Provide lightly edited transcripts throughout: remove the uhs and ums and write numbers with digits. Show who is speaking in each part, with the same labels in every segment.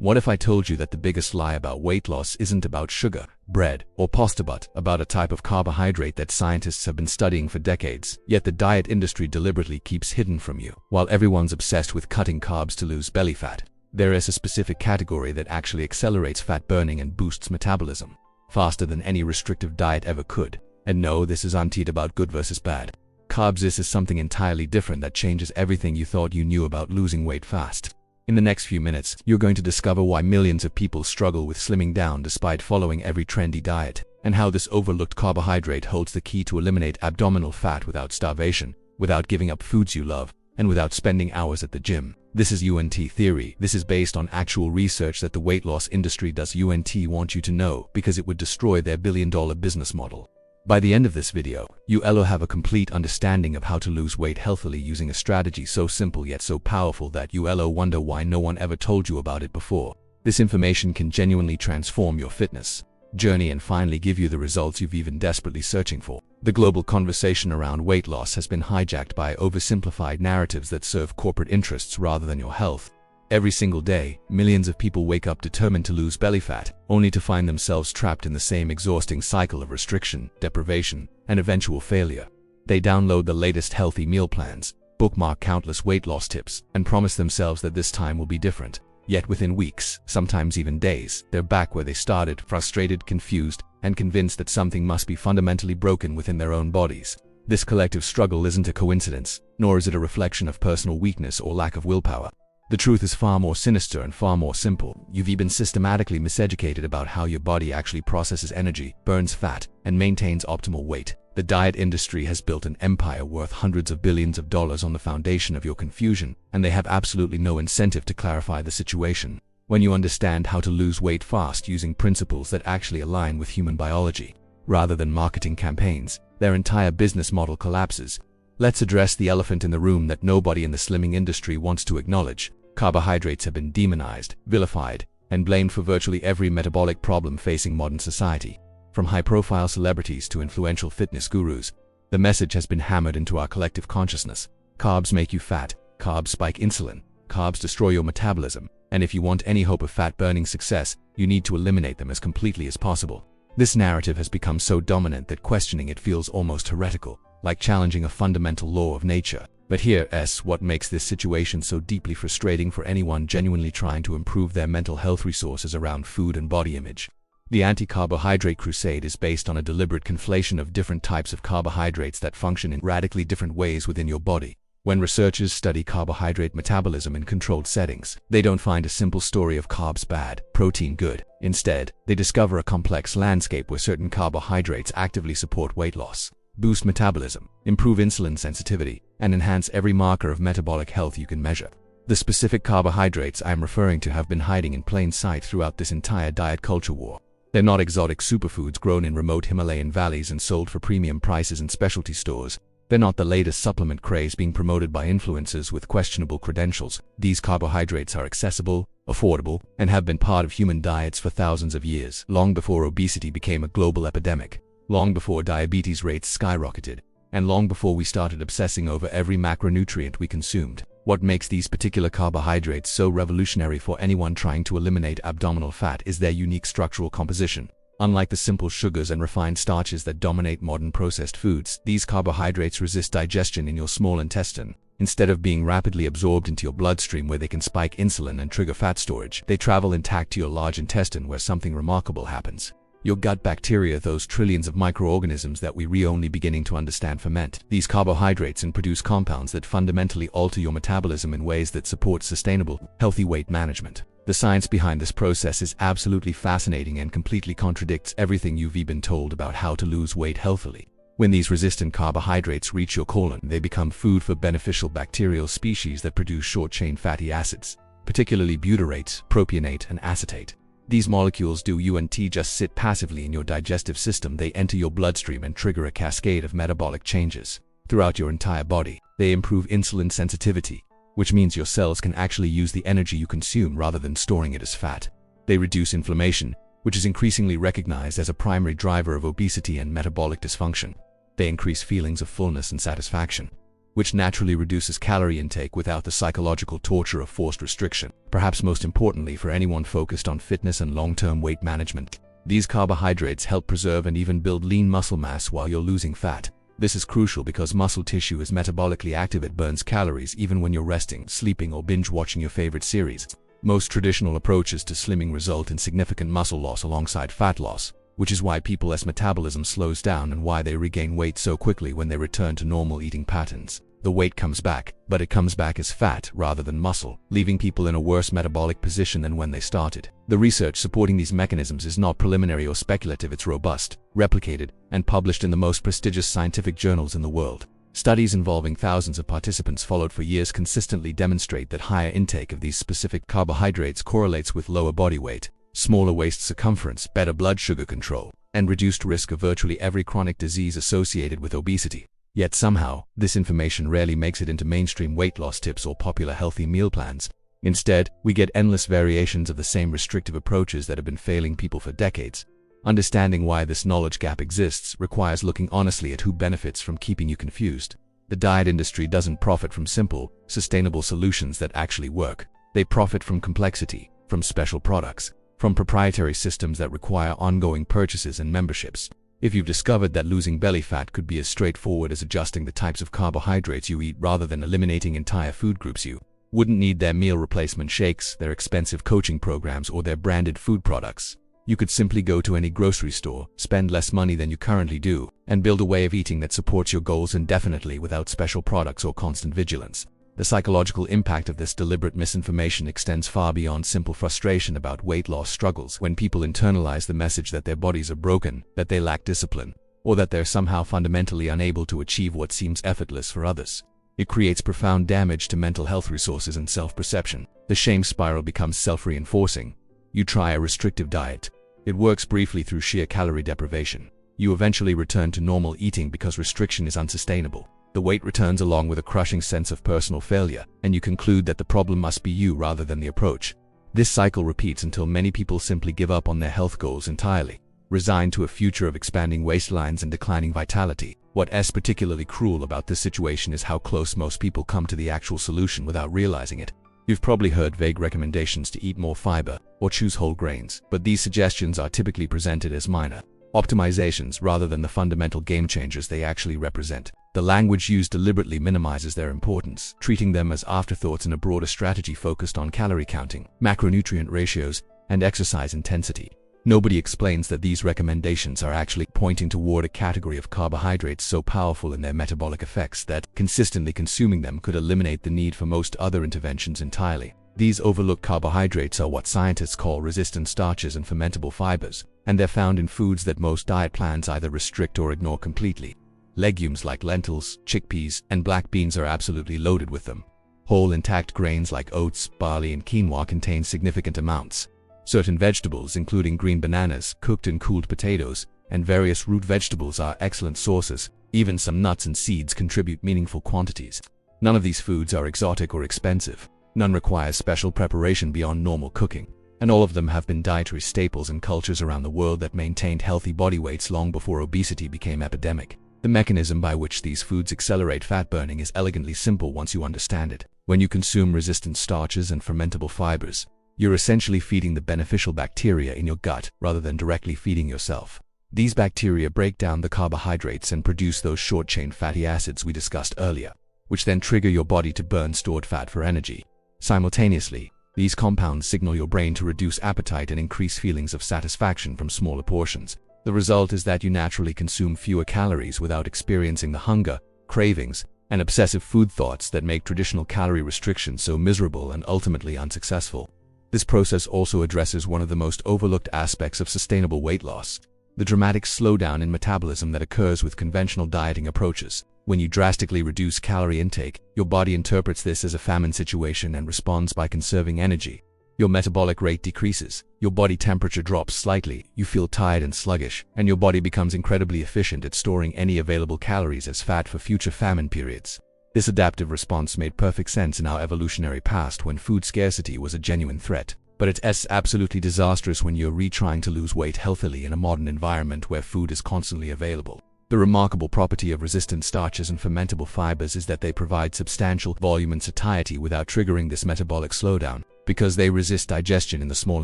Speaker 1: What if I told you that the biggest lie about weight loss isn't about sugar, bread, or pasta but about a type of carbohydrate that scientists have been studying for decades, yet the diet industry deliberately keeps hidden from you? While everyone's obsessed with cutting carbs to lose belly fat, there is a specific category that actually accelerates fat burning and boosts metabolism faster than any restrictive diet ever could. And no, this is not about good versus bad. Carbs, this is something entirely different that changes everything you thought you knew about losing weight fast. In the next few minutes, you're going to discover why millions of people struggle with slimming down despite following every trendy diet, and how this overlooked carbohydrate holds the key to eliminate abdominal fat without starvation, without giving up foods you love, and without spending hours at the gym. This is UNT theory. This is based on actual research that the weight loss industry does. UNT want you to know because it would destroy their billion-dollar business model. By the end of this video, you'll have a complete understanding of how to lose weight healthily using a strategy so simple yet so powerful that you'll wonder why no one ever told you about it before. This information can genuinely transform your fitness journey and finally give you the results you've been desperately searching for. The global conversation around weight loss has been hijacked by oversimplified narratives that serve corporate interests rather than your health. Every single day, millions of people wake up determined to lose belly fat, only to find themselves trapped in the same exhausting cycle of restriction, deprivation, and eventual failure. They download the latest healthy meal plans, bookmark countless weight loss tips, and promise themselves that this time will be different. Yet within weeks, sometimes even days, they're back where they started, frustrated, confused, and convinced that something must be fundamentally broken within their own bodies. This collective struggle isn't a coincidence, nor is it a reflection of personal weakness or lack of willpower. The truth is far more sinister and far more simple. You've been systematically miseducated about how your body actually processes energy, burns fat, and maintains optimal weight. The diet industry has built an empire worth hundreds of billions of dollars on the foundation of your confusion, and they have absolutely no incentive to clarify the situation. When you understand how to lose weight fast using principles that actually align with human biology, rather than marketing campaigns, their entire business model collapses. Let's address the elephant in the room that nobody in the slimming industry wants to acknowledge. Carbohydrates have been demonized, vilified, and blamed for virtually every metabolic problem facing modern society. From high-profile celebrities to influential fitness gurus, the message has been hammered into our collective consciousness. Carbs make you fat, carbs spike insulin, carbs destroy your metabolism, and if you want any hope of fat-burning success, you need to eliminate them as completely as possible. This narrative has become so dominant that questioning it feels almost heretical, like challenging a fundamental law of nature. But here's what makes this situation so deeply frustrating for anyone genuinely trying to improve their mental health resources around food and body image. The anti-carbohydrate crusade is based on a deliberate conflation of different types of carbohydrates that function in radically different ways within your body. When researchers study carbohydrate metabolism in controlled settings, they don't find a simple story of carbs bad, protein good. Instead, they discover a complex landscape where certain carbohydrates actively support weight loss, boost metabolism, improve insulin sensitivity, and enhance every marker of metabolic health you can measure. The specific carbohydrates I'm referring to have been hiding in plain sight throughout this entire diet culture war. They're not exotic superfoods grown in remote Himalayan valleys and sold for premium prices in specialty stores. They're not the latest supplement craze being promoted by influencers with questionable credentials. These carbohydrates are accessible, affordable, and have been part of human diets for thousands of years, long before obesity became a global epidemic, long before diabetes rates skyrocketed, and long before we started obsessing over every macronutrient we consumed. What makes these particular carbohydrates so revolutionary for anyone trying to eliminate abdominal fat is their unique structural composition. Unlike the simple sugars and refined starches that dominate modern processed foods, these carbohydrates resist digestion in your small intestine. Instead of being rapidly absorbed into your bloodstream where they can spike insulin and trigger fat storage, they travel intact to your large intestine where something remarkable happens. Your gut bacteria, those trillions of microorganisms that we're only beginning to understand, ferment these carbohydrates and produce compounds that fundamentally alter your metabolism in ways that support sustainable, healthy weight management. The science behind this process is absolutely fascinating and completely contradicts everything you've been told about how to lose weight healthily. When these resistant carbohydrates reach your colon, they become food for beneficial bacterial species that produce short-chain fatty acids, particularly butyrate, propionate, and acetate. These molecules don't just sit passively in your digestive system. They enter your bloodstream and trigger a cascade of metabolic changes throughout your entire body. They improve insulin sensitivity, which means your cells can actually use the energy you consume rather than storing it as fat. They reduce inflammation, which is increasingly recognized as a primary driver of obesity and metabolic dysfunction. They increase feelings of fullness and satisfaction. which naturally reduces calorie intake without the psychological torture of forced restriction. Perhaps most importantly for anyone focused on fitness and long-term weight management, these carbohydrates help preserve and even build lean muscle mass while you're losing fat. This is crucial because muscle tissue is metabolically active. It burns calories even when you're resting, sleeping, or binge watching your favorite series. Most traditional approaches to slimming result in significant muscle loss alongside fat loss, which is why people's metabolism slows down and why they regain weight so quickly when they return to normal eating patterns. The weight comes back, but it comes back as fat rather than muscle, leaving people in a worse metabolic position than when they started. The research supporting these mechanisms is not preliminary or speculative. It's robust, replicated, and published in the most prestigious scientific journals in the world. Studies involving thousands of participants followed for years consistently demonstrate that higher intake of these specific carbohydrates correlates with lower body weight, smaller waist circumference, better blood sugar control, and reduced risk of virtually every chronic disease associated with obesity. Yet somehow, this information rarely makes it into mainstream weight loss tips or popular healthy meal plans. Instead, we get endless variations of the same restrictive approaches that have been failing people for decades. Understanding why this knowledge gap exists requires looking honestly at who benefits from keeping you confused. The diet industry doesn't profit from simple, sustainable solutions that actually work. They profit from complexity, from special products, from proprietary systems that require ongoing purchases and memberships. If you've discovered that losing belly fat could be as straightforward as adjusting the types of carbohydrates you eat rather than eliminating entire food groups, you wouldn't need their meal replacement shakes, their expensive coaching programs, or their branded food products. You could simply go to any grocery store, spend less money than you currently do, and build a way of eating that supports your goals indefinitely without special products or constant vigilance. The psychological impact of this deliberate misinformation extends far beyond simple frustration about weight loss struggles. When people internalize the message that their bodies are broken, that they lack discipline, or that they're somehow fundamentally unable to achieve what seems effortless for others, it creates profound damage to mental health resources and self-perception. The shame spiral becomes self-reinforcing. You try a restrictive diet. It works briefly through sheer calorie deprivation. You eventually return to normal eating because restriction is unsustainable. The weight returns along with a crushing sense of personal failure, and you conclude that the problem must be you rather than the approach. This cycle repeats until many people simply give up on their health goals entirely, resigned to a future of expanding waistlines and declining vitality. What's particularly cruel about this situation is how close most people come to the actual solution without realizing it. You've probably heard vague recommendations to eat more fiber or choose whole grains, but these suggestions are typically presented as minor optimizations rather than the fundamental game changers they actually represent. The language used deliberately minimizes their importance, treating them as afterthoughts in a broader strategy focused on calorie counting, macronutrient ratios, and exercise intensity. Nobody explains that these recommendations are actually pointing toward a category of carbohydrates so powerful in their metabolic effects that consistently consuming them could eliminate the need for most other interventions entirely. These overlooked carbohydrates are what scientists call resistant starches and fermentable fibers, and they're found in foods that most diet plans either restrict or ignore completely. Legumes like lentils, chickpeas, and black beans are absolutely loaded with them. Whole intact grains like oats, barley, and quinoa contain significant amounts. Certain vegetables, including green bananas, cooked and cooled potatoes, and various root vegetables are excellent sources. Even some nuts and seeds contribute meaningful quantities. None of these foods are exotic or expensive. None requires special preparation beyond normal cooking. And all of them have been dietary staples in cultures around the world that maintained healthy body weights long before obesity became epidemic. The mechanism by which these foods accelerate fat burning is elegantly simple once you understand it. When you consume resistant starches and fermentable fibers, you're essentially feeding the beneficial bacteria in your gut rather than directly feeding yourself. These bacteria break down the carbohydrates and produce those short-chain fatty acids we discussed earlier, which then trigger your body to burn stored fat for energy. Simultaneously, these compounds signal your brain to reduce appetite and increase feelings of satisfaction from smaller portions. The result is that you naturally consume fewer calories without experiencing the hunger, cravings, and obsessive food thoughts that make traditional calorie restriction so miserable and ultimately unsuccessful. This process also addresses one of the most overlooked aspects of sustainable weight loss: the dramatic slowdown in metabolism that occurs with conventional dieting approaches. When you drastically reduce calorie intake, your body interprets this as a famine situation and responds by conserving energy. Your metabolic rate decreases, your body temperature drops slightly, you feel tired and sluggish, and your body becomes incredibly efficient at storing any available calories as fat for future famine periods. This adaptive response made perfect sense in our evolutionary past when food scarcity was a genuine threat. But it's absolutely disastrous when you're retrying to lose weight healthily in a modern environment where food is constantly available. The remarkable property of resistant starches and fermentable fibers is that they provide substantial volume and satiety without triggering this metabolic slowdown. Because they resist digestion in the small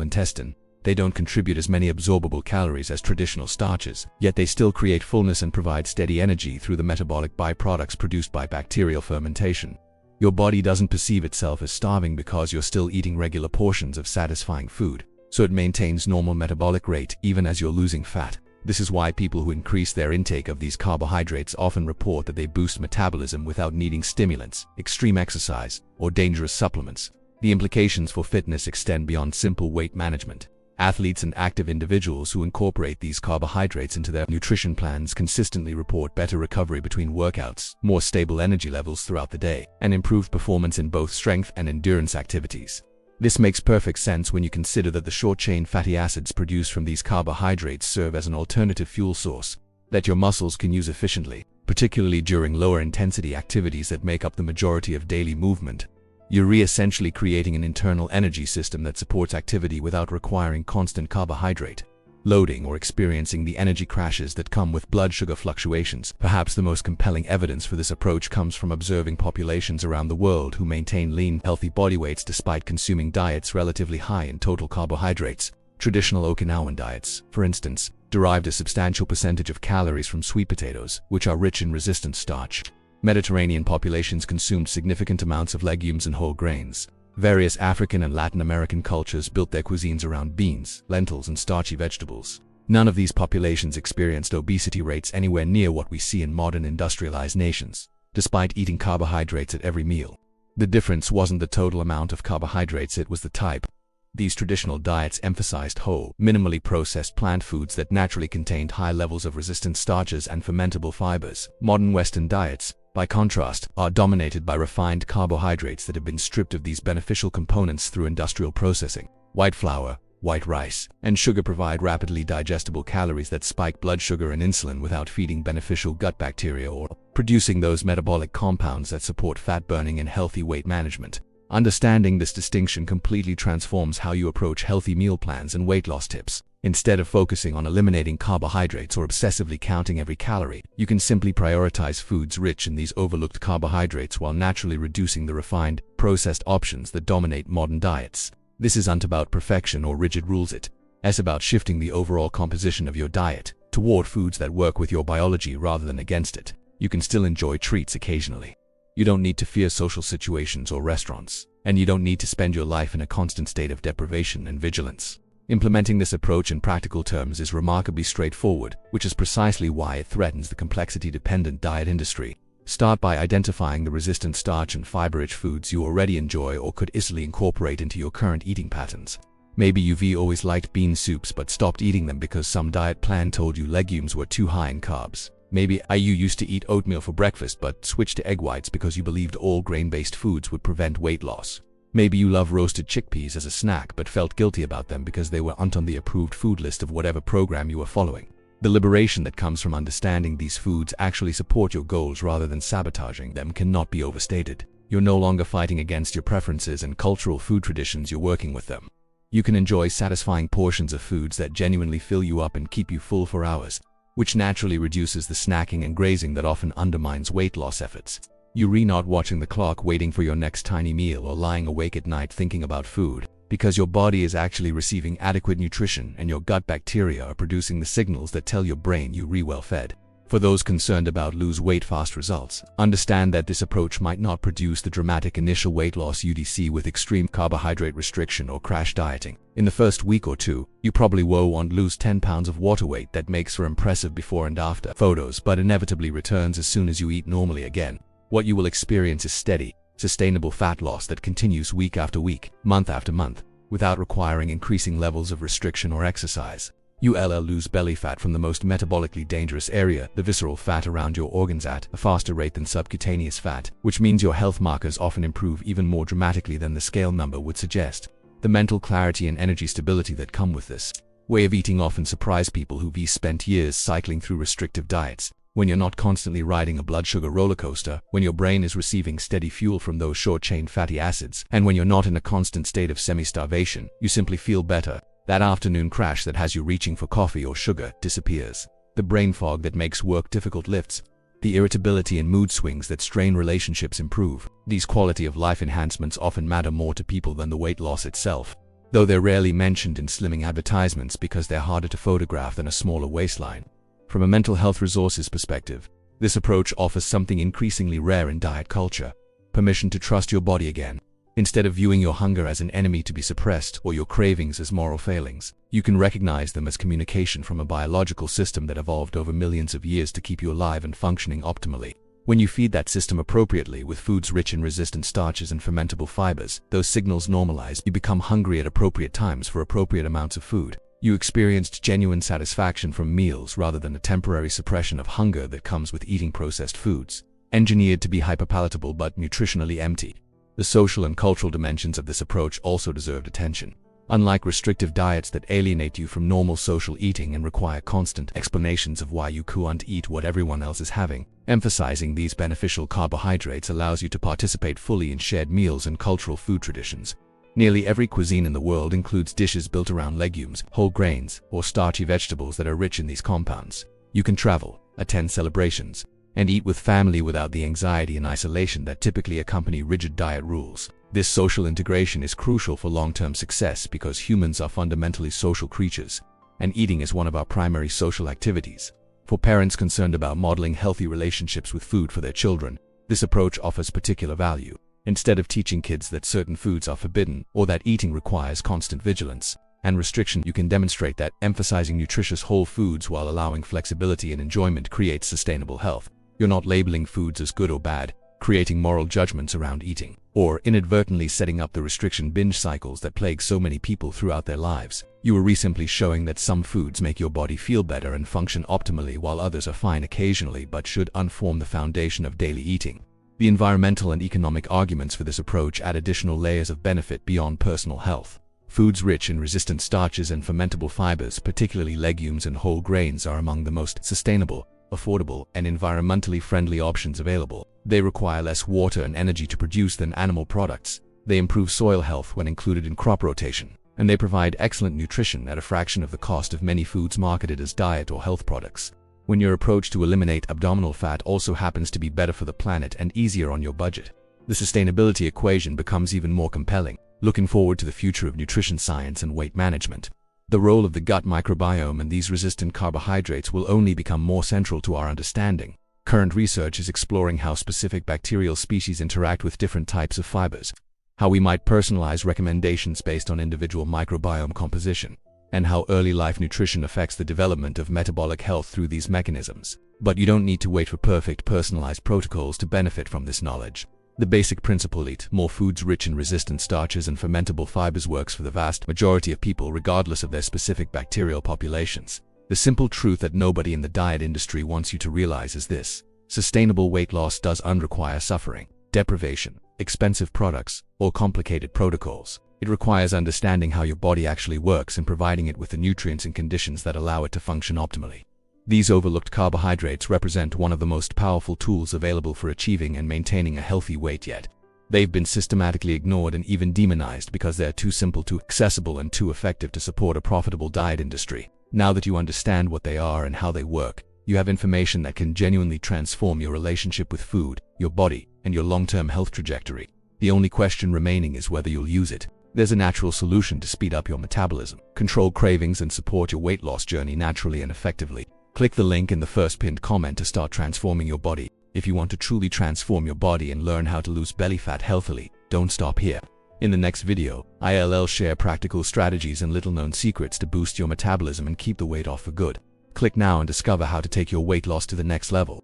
Speaker 1: intestine, they don't contribute as many absorbable calories as traditional starches, yet they still create fullness and provide steady energy through the metabolic byproducts produced by bacterial fermentation. Your body doesn't perceive itself as starving because you're still eating regular portions of satisfying food, so it maintains normal metabolic rate even as you're losing fat. This is why people who increase their intake of these carbohydrates often report that they boost metabolism without needing stimulants, extreme exercise, or dangerous supplements. The implications for fitness extend beyond simple weight management. Athletes and active individuals who incorporate these carbohydrates into their nutrition plans consistently report better recovery between workouts, more stable energy levels throughout the day, and improved performance in both strength and endurance activities. This makes perfect sense when you consider that the short-chain fatty acids produced from these carbohydrates serve as an alternative fuel source that your muscles can use efficiently, particularly during lower-intensity activities that make up the majority of daily movement. You're essentially creating an internal energy system that supports activity without requiring constant carbohydrate loading or experiencing the energy crashes that come with blood sugar fluctuations. Perhaps the most compelling evidence for this approach comes from observing populations around the world who maintain lean, healthy body weights despite consuming diets relatively high in total carbohydrates. Traditional Okinawan diets, for instance, derived a substantial percentage of calories from sweet potatoes, which are rich in resistant starch. Mediterranean populations consumed significant amounts of legumes and whole grains. Various African and Latin American cultures built their cuisines around beans, lentils, and starchy vegetables. None of these populations experienced obesity rates anywhere near what we see in modern industrialized nations, despite eating carbohydrates at every meal. The difference wasn't the total amount of carbohydrates, it was the type. These traditional diets emphasized whole, minimally processed plant foods that naturally contained high levels of resistant starches and fermentable fibers. Modern Western diets, by contrast, are dominated by refined carbohydrates that have been stripped of these beneficial components through industrial processing. White flour, white rice, and sugar provide rapidly digestible calories that spike blood sugar and insulin without feeding beneficial gut bacteria or producing those metabolic compounds that support fat burning and healthy weight management. Understanding this distinction completely transforms how you approach healthy meal plans and weight loss tips. Instead of focusing on eliminating carbohydrates or obsessively counting every calorie, you can simply prioritize foods rich in these overlooked carbohydrates while naturally reducing the refined, processed options that dominate modern diets. This isn't about perfection or rigid rules, it's about shifting the overall composition of your diet toward foods that work with your biology rather than against it. You can still enjoy treats occasionally. You don't need to fear social situations or restaurants, and you don't need to spend your life in a constant state of deprivation and vigilance. Implementing this approach in practical terms is remarkably straightforward, which is precisely why it threatens the complexity-dependent diet industry. Start by identifying the resistant starch and fiber-rich foods you already enjoy or could easily incorporate into your current eating patterns. Maybe you've always liked bean soups but stopped eating them because some diet plan told you legumes were too high in carbs. Maybe you used to eat oatmeal for breakfast but switched to egg whites because you believed all grain-based foods would prevent weight loss. Maybe you love roasted chickpeas as a snack but felt guilty about them because they weren't on the approved food list of whatever program you were following. The liberation that comes from understanding these foods actually support your goals rather than sabotaging them cannot be overstated. You're no longer fighting against your preferences and cultural food traditions, you're working with them. You can enjoy satisfying portions of foods that genuinely fill you up and keep you full for hours, which naturally reduces the snacking and grazing that often undermines weight loss efforts. You're not watching the clock waiting for your next tiny meal or lying awake at night thinking about food, because your body is actually receiving adequate nutrition and your gut bacteria are producing the signals that tell your brain you're well fed. For those concerned about lose weight fast results, understand that this approach might not produce the dramatic initial weight loss you'd see with extreme carbohydrate restriction or crash dieting. In the first week or two, you probably won't lose 10 pounds of water weight that makes for impressive before and after photos but inevitably returns as soon as you eat normally again. What you will experience is steady, sustainable fat loss that continues week after week, month after month, without requiring increasing levels of restriction or exercise. You'll lose belly fat from the most metabolically dangerous area, the visceral fat around your organs, at a faster rate than subcutaneous fat, which means your health markers often improve even more dramatically than the scale number would suggest. The mental clarity and energy stability that come with this way of eating often surprise people who've spent years cycling through restrictive diets. When you're not constantly riding a blood sugar roller coaster, when your brain is receiving steady fuel from those short-chain fatty acids, and when you're not in a constant state of semi-starvation, you simply feel better. That afternoon crash that has you reaching for coffee or sugar disappears. the brain fog that makes work difficult lifts, the irritability and mood swings that strain relationships improve. These quality of life enhancements often matter more to people than the weight loss itself, though they're rarely mentioned in slimming advertisements because they're harder to photograph than a smaller waistline. From a mental health resources perspective, this approach offers something increasingly rare in diet culture: permission to trust your body again. Instead of viewing your hunger as an enemy to be suppressed or your cravings as moral failings, you can recognize them as communication from a biological system that evolved over millions of years to keep you alive and functioning optimally. When you feed that system appropriately with foods rich in resistant starches and fermentable fibers, those signals normalize. You become hungry at appropriate times for appropriate amounts of food. You experienced genuine satisfaction from meals rather than a temporary suppression of hunger that comes with eating processed foods, engineered to be hyperpalatable but nutritionally empty. The social and cultural dimensions of this approach also deserved attention. Unlike restrictive diets that alienate you from normal social eating and require constant explanations of why you can't eat what everyone else is having, emphasizing these beneficial carbohydrates allows you to participate fully in shared meals and cultural food traditions. Nearly every cuisine in the world includes dishes built around legumes, whole grains, or starchy vegetables that are rich in these compounds. You can travel, attend celebrations, and eat with family without the anxiety and isolation that typically accompany rigid diet rules. This social integration is crucial for long-term success because humans are fundamentally social creatures, and eating is one of our primary social activities. For parents concerned about modeling healthy relationships with food for their children, this approach offers particular value. Instead of teaching kids that certain foods are forbidden or that eating requires constant vigilance and restriction, you can demonstrate that emphasizing nutritious whole foods while allowing flexibility and enjoyment creates sustainable health. You're not labeling foods as good or bad, creating moral judgments around eating, or inadvertently setting up the restriction binge cycles that plague so many people throughout their lives. You are simply showing that some foods make your body feel better and function optimally while others are fine occasionally but should unform the foundation of daily eating. The environmental and economic arguments for this approach add additional layers of benefit beyond personal health. Foods rich in resistant starches and fermentable fibers, particularly legumes and whole grains, are among the most sustainable, affordable, and environmentally friendly options available. They require less water and energy to produce than animal products. They improve soil health when included in crop rotation, and they provide excellent nutrition at a fraction of the cost of many foods marketed as diet or health products. When your approach to eliminate abdominal fat also happens to be better for the planet and easier on your budget, the sustainability equation becomes even more compelling. Looking forward to the future of nutrition science and weight management, the role of the gut microbiome and these resistant carbohydrates will only become more central to our understanding. Current research is exploring how specific bacterial species interact with different types of fibers, how we might personalize recommendations based on individual microbiome composition, and how early life nutrition affects the development of metabolic health through these mechanisms. But you don't need to wait for perfect personalized protocols to benefit from this knowledge. The basic principle, eat more foods rich in resistant starches and fermentable fibers, works for the vast majority of people regardless of their specific bacterial populations. The simple truth that nobody in the diet industry wants you to realize is this: sustainable weight loss doesn't require suffering, deprivation, expensive products, or complicated protocols. It requires understanding how your body actually works and providing it with the nutrients and conditions that allow it to function optimally. These overlooked carbohydrates represent one of the most powerful tools available for achieving and maintaining a healthy weight, yet they've been systematically ignored and even demonized because they're too simple, too accessible, and too effective to support a profitable diet industry. Now that you understand what they are and how they work, you have information that can genuinely transform your relationship with food, your body, and your long-term health trajectory. The only question remaining is whether you'll use it. There's a natural solution to speed up your metabolism, control cravings, and support your weight loss journey naturally and effectively. Click the link in the first pinned comment to start transforming your body. If you want to truly transform your body and learn how to lose belly fat healthily, don't stop here. In the next video, I'll share practical strategies and little-known secrets to boost your metabolism and keep the weight off for good. Click now and discover how to take your weight loss to the next level.